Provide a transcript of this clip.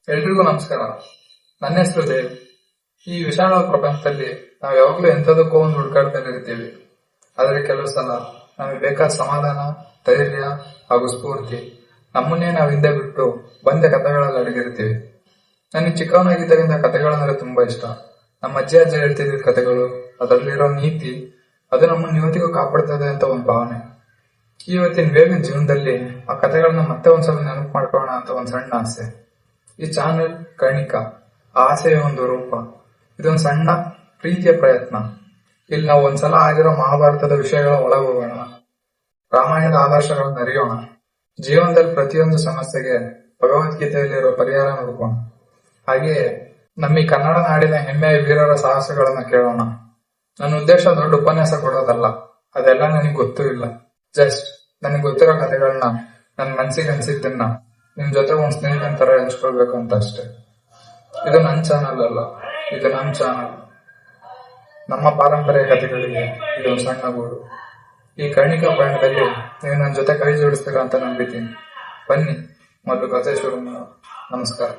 ಎಲ್ರಿಗೂ ನಮಸ್ಕಾರ. ನನ್ನ ಹೆಸರು ದೇವ್. ಈ ವಿಶಾಲ ಪ್ರಪಂಚದಲ್ಲಿ ನಾವು ಯಾವಾಗಲೂ ಎಂಥದಕ್ಕೂ ಒಂದು ಹುಡುಕಾಡ್ತಾನೆ ಇರ್ತೀವಿ. ಆದರೆ ಕೆಲವು ಸಲ ನಮಗೆ ಬೇಕಾದ ಸಮಾಧಾನ, ಧೈರ್ಯ ಹಾಗೂ ಸ್ಫೂರ್ತಿ ನಮ್ಮನ್ನೇ ನಾವು ಹಿಂದೆ ಬಿಟ್ಟು ಬಂದ ಕಥೆಗಳಲ್ಲಿ ಅಡಗಿರ್ತೀವಿ. ನನಗೆ ಚಿಕ್ಕವನಾಗಿದ್ದರಿಂದ ಕಥೆಗಳಂದ್ರೆ ತುಂಬಾ ಇಷ್ಟ. ನಮ್ಮ ಅಜ್ಜಿ ಅಜ್ಜ ಹೇಳ್ತಿದ್ದ ಕಥೆಗಳು, ಅದರಲ್ಲಿರೋ ನೀತಿ, ಅದು ನಮ್ಮನ್ನು ಇವತ್ತಿಗೂ ಕಾಪಾಡ್ತದೆ ಅಂತ ಒಂದು ಭಾವನೆ. ಇವತ್ತಿನ ವೇಗದ ಜೀವನದಲ್ಲಿ ಆ ಕಥೆಗಳನ್ನ ಮತ್ತೆ ಒಂದ್ಸಲ ನೆನಪು ಮಾಡ್ಕೊಳ್ಳೋಣ ಅಂತ ಒಂದು ಸಣ್ಣ ಆಸೆ. ಈ ಚಾನೆಲ್ ಕರ್ಣಿಕ ಆ ಆಸೆಯ ಒಂದು ರೂಪ. ಇದೊಂದು ಸಣ್ಣ ಪ್ರೀತಿಯ ಪ್ರಯತ್ನ. ಇಲ್ಲಿ ನಾವು ಒಂದ್ಸಲ ಆಗಿರೋ ಮಹಾಭಾರತದ ವಿಷಯಗಳ ಒಳಗೆ ಹೋಗೋಣ, ರಾಮಾಯಣದ ಆದರ್ಶಗಳನ್ನು ಅರಿಯೋಣ, ಜೀವನದಲ್ಲಿ ಪ್ರತಿಯೊಂದು ಸಮಸ್ಯೆಗೆ ಭಗವದ್ಗೀತೆಯಲ್ಲಿರೋ ಪರಿಹಾರ ನೋಡ್ಕೋಣ. ಹಾಗೆಯೇ ನಮ್ಮ ಈ ಕನ್ನಡ ನಾಡಿನ ಹೆಮ್ಮೆಯ ವೀರರ ಸಾಹಸಗಳನ್ನ ಕೇಳೋಣ. ನನ್ನ ಉದ್ದೇಶ ದೊಡ್ಡ ಉಪನ್ಯಾಸ ಕೊಡೋದಲ್ಲ, ಅದೆಲ್ಲ ನನಗೆ ಗೊತ್ತೂ ಇಲ್ಲ. ಜಸ್ಟ್ ನನಗೆ ಗೊತ್ತಿರೋ ಕಥೆಗಳನ್ನ, ನನ್ನ ಮನ್ಸಿಗೆ ಅನ್ಸಿದ್ದನ್ನ ನಿಮ್ ಜೊತೆ ಒಂದ್ ಸ್ನೇಹಿತನ ತರ ಹಂಚ್ಕೊಳ್ಬೇಕು ಅಂತ ಅಷ್ಟೇ. ಇದು ನನ್ನ ಚಾನಲ್ ಅಲ್ಲ, ಇದು ನಮ್ಮ ಚಾನಲ್. ನಮ್ಮ ಪಾರಂಪರ್ಯ ಕಥೆಗಳಿಗೆ ಇದೊಂದು ಸಣ್ಣ ಗೂಡು. ಈ ಕರ್ಣಿಕ ಪಯಣದಲ್ಲಿ ನೀವು ನನ್ನ ಜೊತೆ ಕೈ ಜೋಡಿಸ್ತೀರಾ ಅಂತ ನಂಬಿದ್ದೀನಿ. ಬನ್ನಿ ಮೊದಲು ಕಥೆ ಶುರು ಮಾಡೋಣ. ನಮಸ್ಕಾರ.